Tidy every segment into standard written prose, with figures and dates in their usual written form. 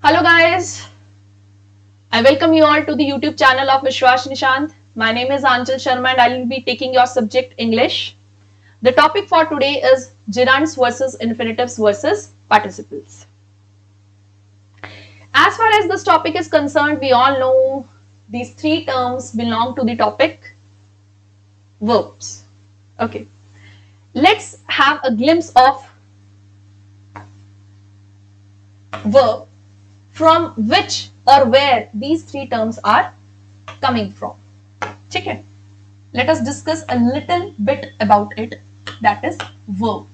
Hello guys, I welcome you all to the YouTube channel of Vishwas Nishant. My name is Anchal Sharma and I will be taking your subject English. The topic for today is gerunds versus infinitives versus participles. As far as this topic is concerned, we all know these three terms belong to the topic verbs. Okay, let's have a glimpse of verb from which or where these three terms are coming from. Okay, let us discuss a little bit about it, that is verb.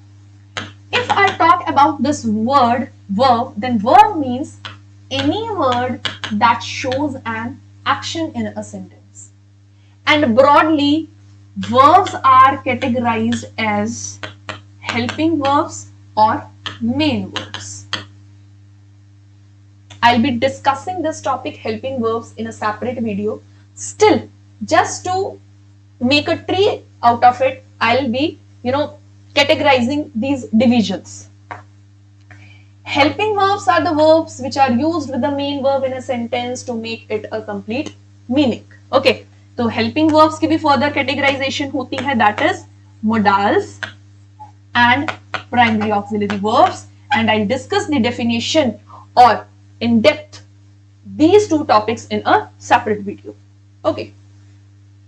If I talk about this word verb, then verb means any word that shows an action in a sentence. And broadly, verbs are categorized as helping verbs or main verbs. I'll be discussing this topic helping verbs in a separate video. Still, just to make a tree out of it, I'll be, categorizing these divisions. Helping verbs are the verbs which are used with the main verb in a sentence to make it a complete meaning. Okay, so helping verbs की भी further categorization होती है, that is modals and primary auxiliary verbs, and I'll discuss the definition or in depth these two topics in a separate video. Okay,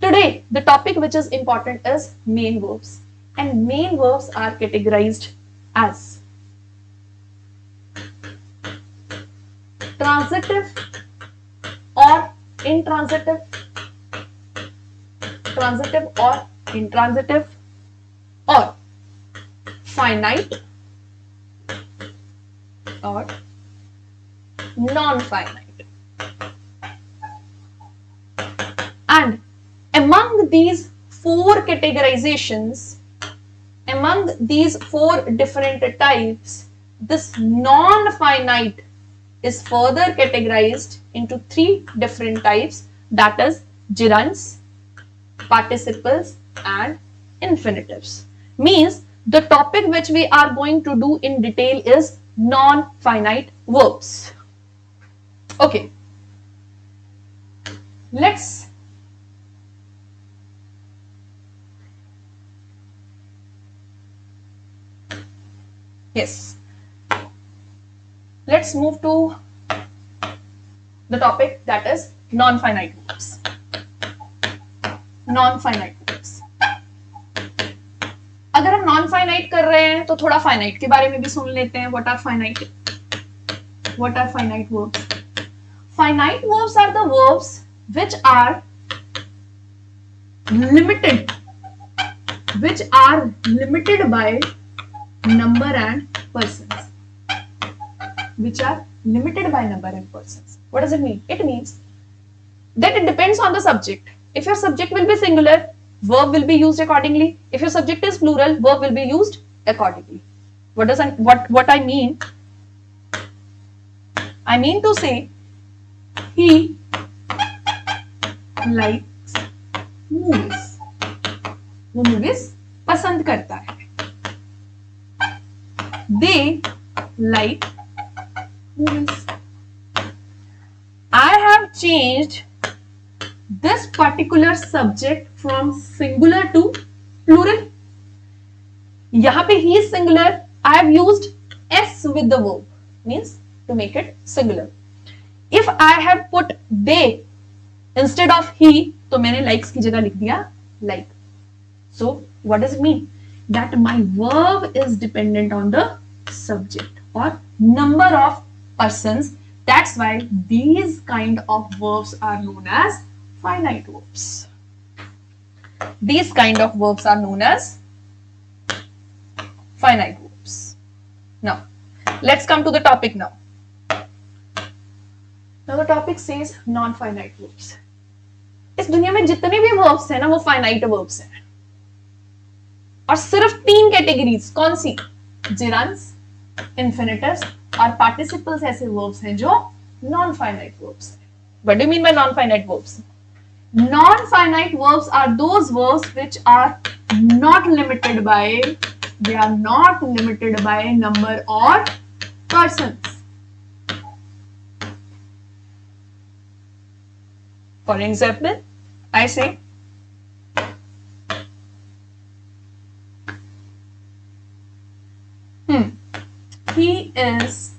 today the topic which is important is main verbs, and main verbs are categorized as transitive or intransitive, transitive or intransitive, or finite or non-finite. And among these four categorizations, among these four different types, this non-finite is further categorized into three different types, that is gerunds, participles and infinitives. Means the topic which we are going to do in detail is non-finite verbs. Okay, let's move to the topic, that is non-finite verbs. Non-finite verbs. अगर हम non-finite कर रहे हैं तो थोड़ा finite के बारे में भी सुन लेते हैं. What are finite? What are finite verbs? Finite verbs are the verbs which are limited by number and persons. Which are limited by number and persons. What does it mean? It means that it depends on the subject. If your subject will be singular, verb will be used accordingly. If your subject is plural, verb will be used accordingly. What I mean? I mean to say, he likes movies. वो movies पसंद करता है. They like movies. I have changed this particular subject from singular to plural. यहाँ पे he is singular. I have used s with the verb, means to make it singular. If I have put they instead of he, तो मैंने likes की जगह लिख दिया like. So what does it mean? That my verb is dependent on the subject or number of persons. That's why these kind of verbs are known as finite verbs. These kind of verbs are known as finite verbs. Now, let's come to the topic now. Now the topic says non-finite verbs. इस दुनिया में जितने भी verbs हैं ना, वो finite verbs हैं. और सिर्फ तीन कैटेगरीज कौन सी? gerunds, infinitives और participles ऐसे verbs हैं जो non-finite verbs हैं. What do you mean by non-finite verbs? Non-finite verbs are those verbs which are not limited by number or persons. For example, I say, he is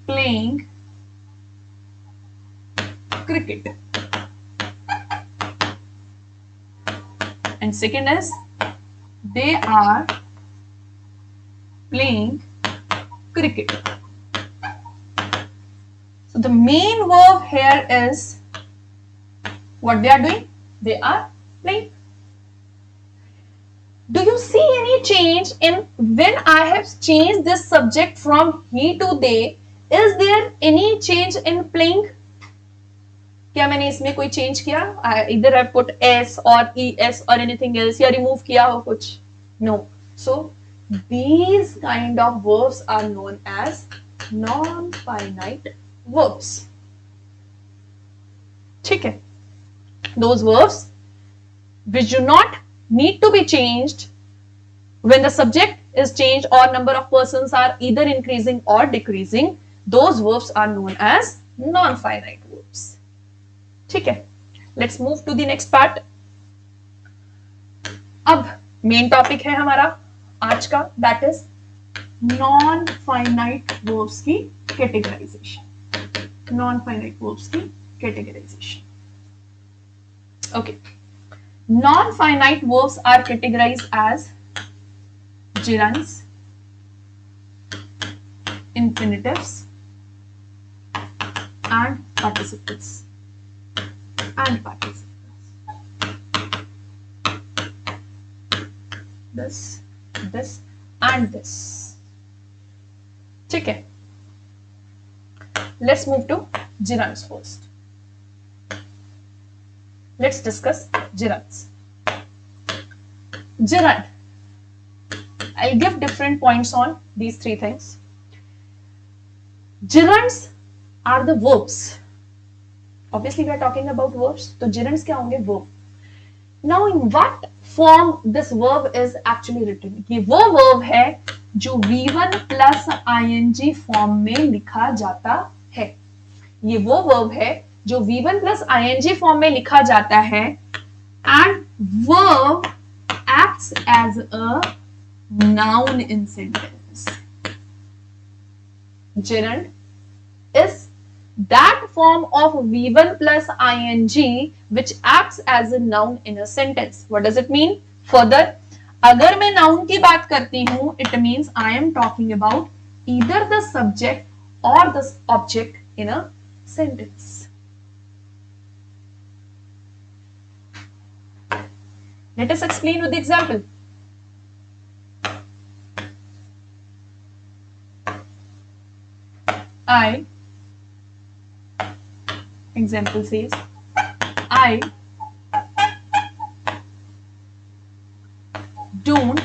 playing cricket. And second is, they are playing cricket. So the main verb here is what they are doing? They are playing. Do you see any change in when I have changed this subject from he to they? Is there any change in playing? क्या मैंने इसमें कोई change किया? Either I put s or es or anything else या remove किया हो कुछ? No. So these kind of verbs are known as non-finite verbs. ठीक है? Those verbs which do not need to be changed when the subject is changed or number of persons are either increasing or decreasing, those verbs are known as non-finite verbs. ठीक है? Let's move to the next part. अब main topic है हमारा आज का, that is non-finite verbs की categorization. Non-finite verbs की categorization. Okay. Non-finite verbs are categorized as gerunds, infinitives, and participles. This, and this. ठीक है? Let's move to gerunds first. Let's discuss gerunds. Gerund. I'll give different points on these three things. Gerunds are the verbs. Obviously, we are talking about verbs. तो gerunds क्या होंगे? Verb. Now, in what form this verb is actually written? ये वो verb है जो V1 plus ing form में लिखा जाता है. ये वो verb है जो V1 plus ing form में लिखा जाता है. And verb acts as a noun in sentence. Gerund is that form of V1 plus ing which acts as a noun in a sentence. What does it mean? Further, अगर मैं noun की बात करती हूं, it means I am talking about either the subject or the object in a sentence. Let us explain with the example. Example says, I don't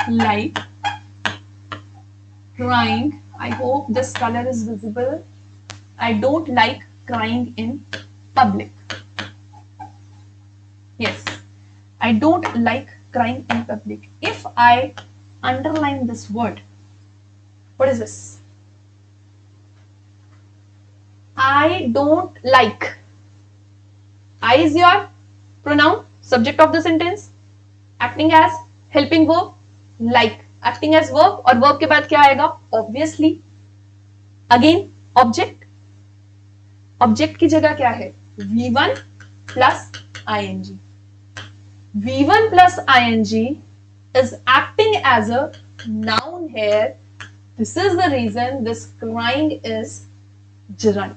like crying. I hope this color is visible. I don't like crying in public. Yes, I don't like crying in public. If I underline this word, what is this? I don't like. I is your pronoun, subject of the sentence, acting as helping verb, like acting as verb, और verb के बाद क्या आएगा? Obviously, again object. Object की जगह क्या है? V1 plus ing. V1 plus ing is acting as a noun here. This is the reason this crying is gerund.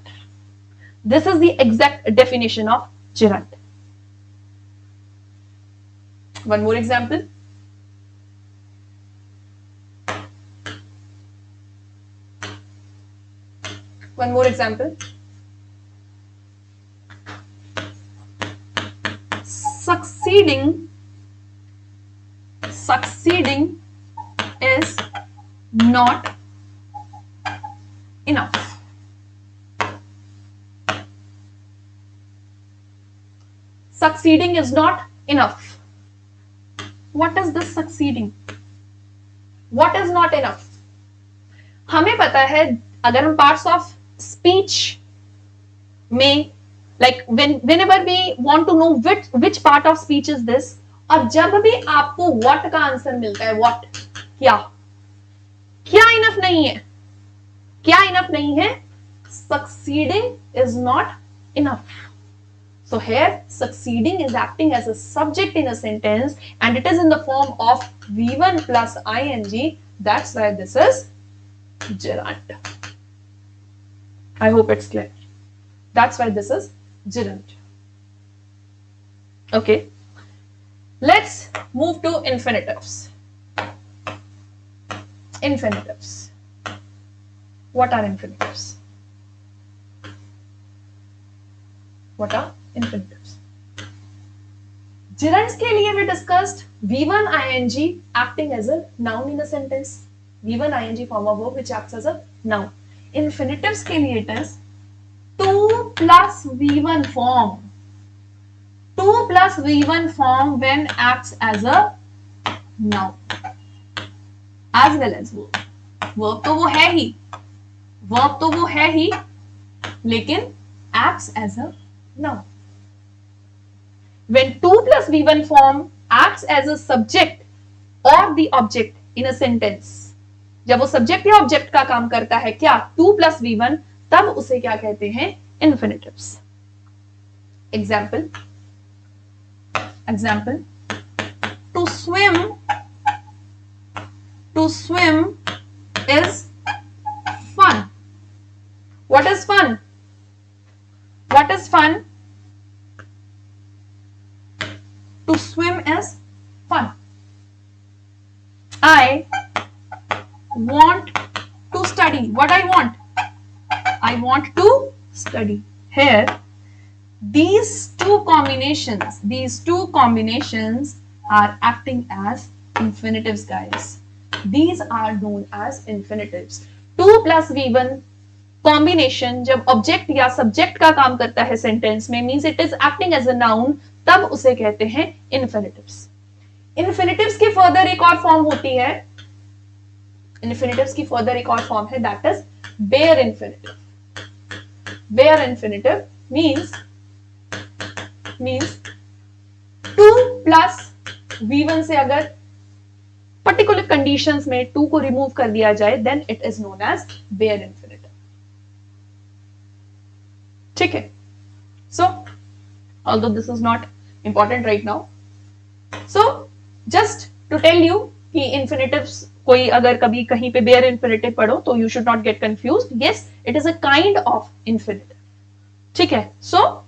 This is the exact definition of gerund. One more example. One more example. Succeeding is not enough. Succeeding is not enough. What is this succeeding? What is not enough? हमें पता है अगर हम parts of speech में Like whenever we want to know which part of speech is this, और जब भी आपको what का आंसर मिलता है, what क्या इनफ नहीं है, क्या इनफ नहीं है, succeeding is not enough. So here succeeding is acting as a subject in a sentence and it is in the form of V1 plus ing. That's why this is gerund. I hope it's clear. That's why this is gerund. Okay. Let's move to infinitives. Infinitives. What are infinitives? What are infinitives? Gerunds के लिए we discussed V1 ing acting as a noun in a sentence. V1 ing form of verb which acts as a noun. Infinitives के लिए it is 2 plus V1 form. 2 plus V1 form when acts as a noun. As well as verb. Verb तो वो है ही. Verb तो वो है ही. लेकिन acts as a noun. When 2 plus V1 form acts as a subject or the object in a sentence, जब वो subject या object का काम करता है क्या 2 plus V1, तब उसे क्या कहते हैं, infinitives. Example, to swim is fun. What is fun? What is fun? To swim is fun. I want to study. What I want? I want to study. Here, these two combinations are acting as infinitives, guys. These are known as infinitives. 2 plus V1 combination जब object या subject का काम करता है sentence में, means it is acting as a noun, तब उसे कहते हैं इन्फिनिटिव्स. इन्फिनिटिव्स की फर्दर एक और फॉर्म होती है, इन्फिनिटिव्स की फर्दर एक और फॉर्म है, that is bare infinitive. Bare infinitive means 2 plus V1 से अगर पर्टिकुलर कंडीशंस में 2 को रिमूव कर दिया जाए, then it is known as bare infinitive. ठीक है. सो although this is not important right now, so just to tell you कि infinitives कोई अगर कभी कहीं पे bare infinitive पढ़ो तो you should not get confused. Yes, it is a kind of infinitive. ठीक है. So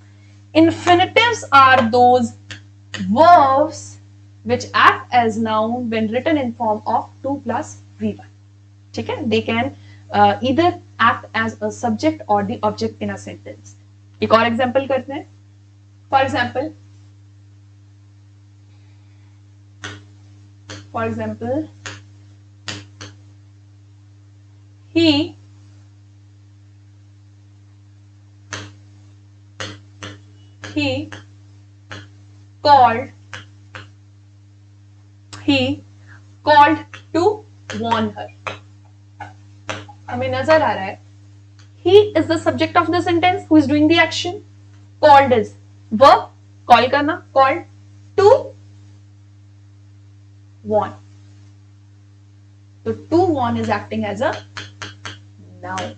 infinitives are those verbs which act as noun when written in form of 2 plus V1. ठीक है. They can either act as a subject or the object in a sentence. एक और example करते हैं. For example, he called to warn her. हमें नजर आ रहा है he is the subject of the sentence who is doing the action. Called is verb, call करना, called to warn. तो to warn is acting as a noun.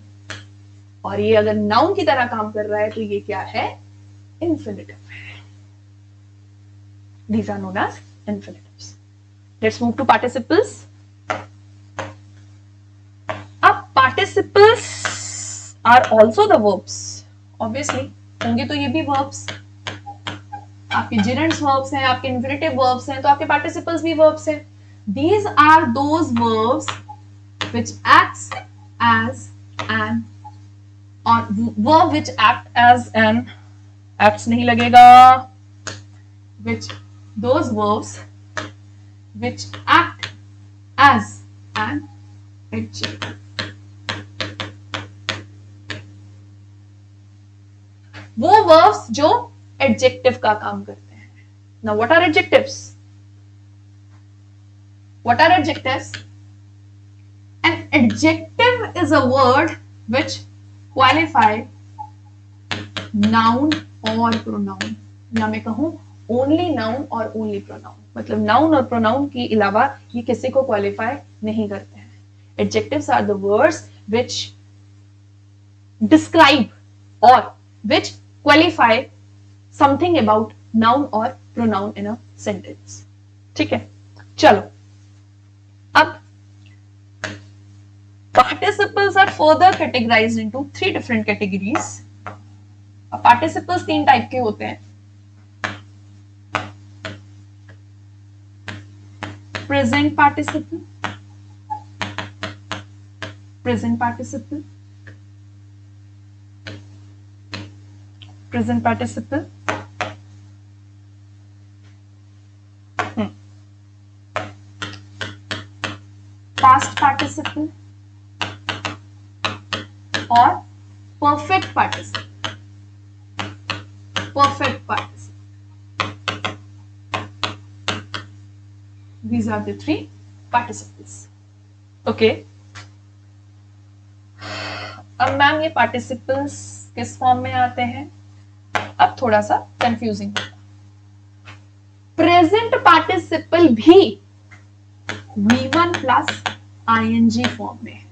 और ये अगर noun की तरह काम कर रहा है तो ये क्या है, infinitive है. These are known as infinitives. Let's move to participles. अब participles are also the verbs. Obviously होंगे तो ये भी verbs. आपके gerunds verbs हैं, आपके infinitive verbs हैं, तो आपके participles भी verbs हैं. These are those verbs which acts as an, or verb which act as an, acts नहीं लगेगा, those verbs which act as an adjective. वो verbs जो adjective का काम करते हैं. Now what are adjectives? What are adjectives? An adjective is a word which qualify noun और pronoun, या मैं कहूं ओनली नाउन और ओनली प्रोनाउन, मतलब नाउन और प्रोनाउन के अलावा ये किसी को क्वालिफाई नहीं करते हैं. Adjectives are the words which describe और which qualify something about noun और प्रोनाउन इन अ सेंटेंस. ठीक है, चलो अब participles are further categorized into 3 different categories. Participles 3 type के होते हैं. Present participle, present participle, present participle, past participle और perfect participle. Perfect participle. These are the 3 participles. Okay. अब मैम ये participles किस फॉर्म में आते हैं? अब थोड़ा सा कंफ्यूजिंग होगा. प्रेजेंट पार्टिसिपल भी V1 प्लस ing फॉर्म में है.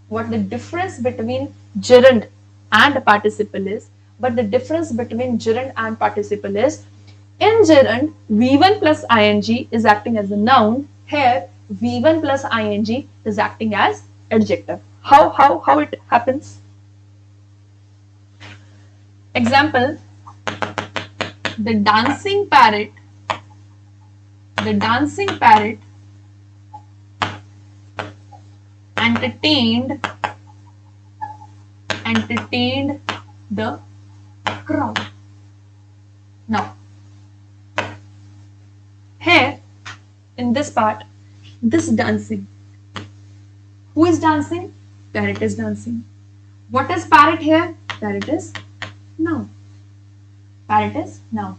What the difference between gerund and participle is? But the difference between gerund and participle is, in gerund V1 plus ing is acting as a noun. Here V1 plus ing is acting as adjective. How it happens? Example: the dancing parrot, the dancing parrot entertained the crowd. Now, here in this part, this dancing. Who is dancing? Parrot is dancing. What is parrot here? Parrot is noun. Parrot is noun.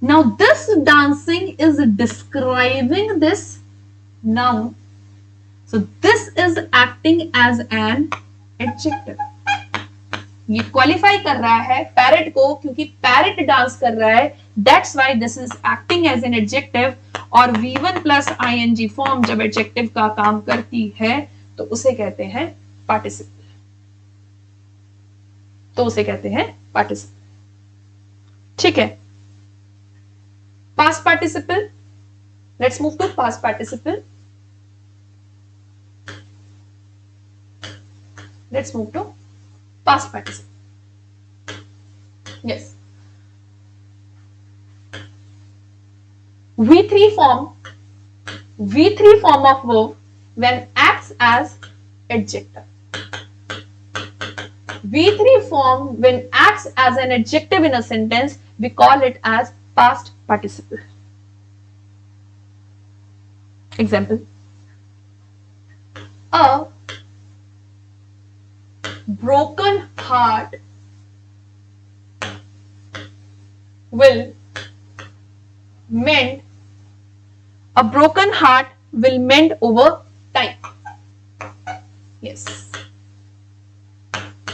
Now, this dancing is describing this noun. So, this is acting as an adjective. ये qualify कर रहा है parrot को, क्योंकि parrot dance कर रहा है. That's why this is acting as an adjective. और V1 प्लस ing फॉर्म जब एडजेक्टिव का काम करती है तो उसे कहते हैं पार्टिसिपल. तो उसे कहते हैं पार्टिसिपल. ठीक है. Past participle. Let's move to past participle. Let's move to past participle. Yes. V3 form of verb when acts as adjective. V3 form when acts as an adjective in a sentence, we call it as past participle. Example: a broken heart will mend. A broken heart will mend over time. Yes.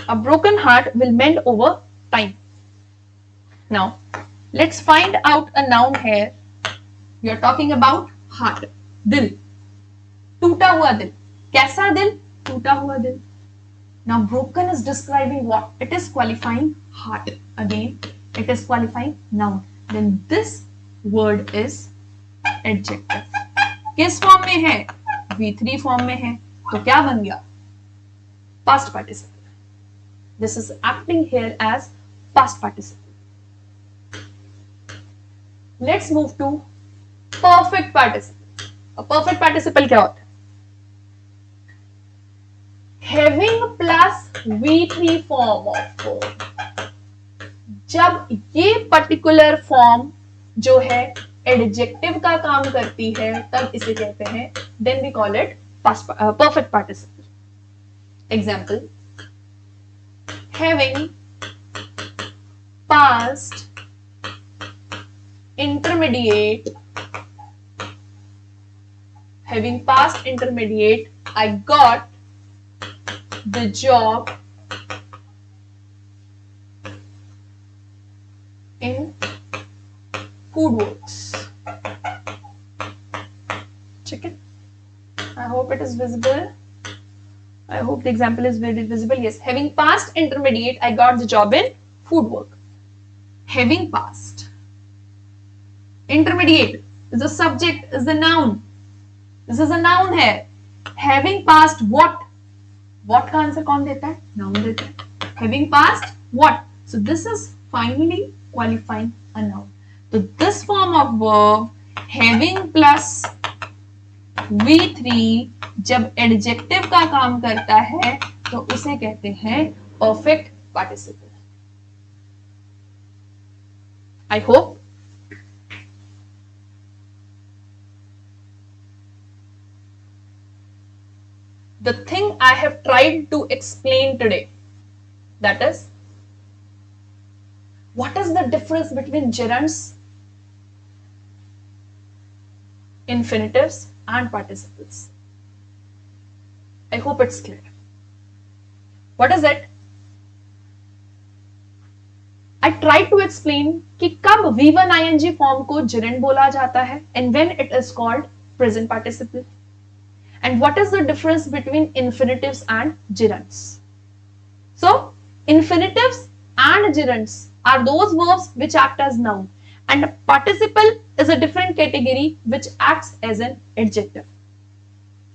A broken heart will mend over time. Now, let's find out a noun here. We are talking about heart. दिल. टूटा हुआ दिल. कैसा दिल? टूटा हुआ दिल. Now, broken is describing what? It is qualifying heart. Again, it is qualifying noun. Then this word is adjective. किस फॉर्म में है? V3 फॉर्म में है. तो क्या बन गया? Past participle. This is acting here as past participle. Let's move to perfect participle. A perfect participle क्या होता है? Having plus V3 form of verb. जब ये पर्टिकुलर फॉर्म जो है एडजेक्टिव का काम करती है तब इसे कहते हैं, then we call it perfect participle. Example: having passed intermediate, I got the job food works. ठीक है, I hope it is visible. I hope the example is very visible. Yes, having passed intermediate, I got the job in food work. Having passed intermediate is the subject, is the noun. This is a noun है. Having passed what? What का answer कौन देता है? Noun देता है. Having passed what? So this is finally qualifying a noun. So this form of verb having plus V3 जब adjective का काम करता है तो उसे कहते हैं perfect participle. I hope the thing I have tried to explain today, that is, what is the difference between gerunds, infinitives and participles. I hope it's clear. What is it? I tried to explain कि कब V1 ing form को gerund बोला जाता है and when it is called present participle. And what is the difference between infinitives and gerunds? So, infinitives and gerunds are those verbs which act as noun, and participle is a different category which acts as an adjective.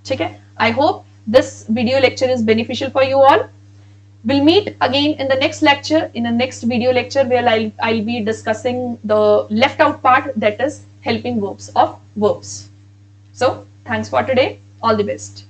ठीक है? I hope this video lecture is beneficial for you all. We'll meet again in the next lecture, in the next video lecture, where I'll be discussing the left out part, that is helping verbs of verbs. So, thanks for today. All the best.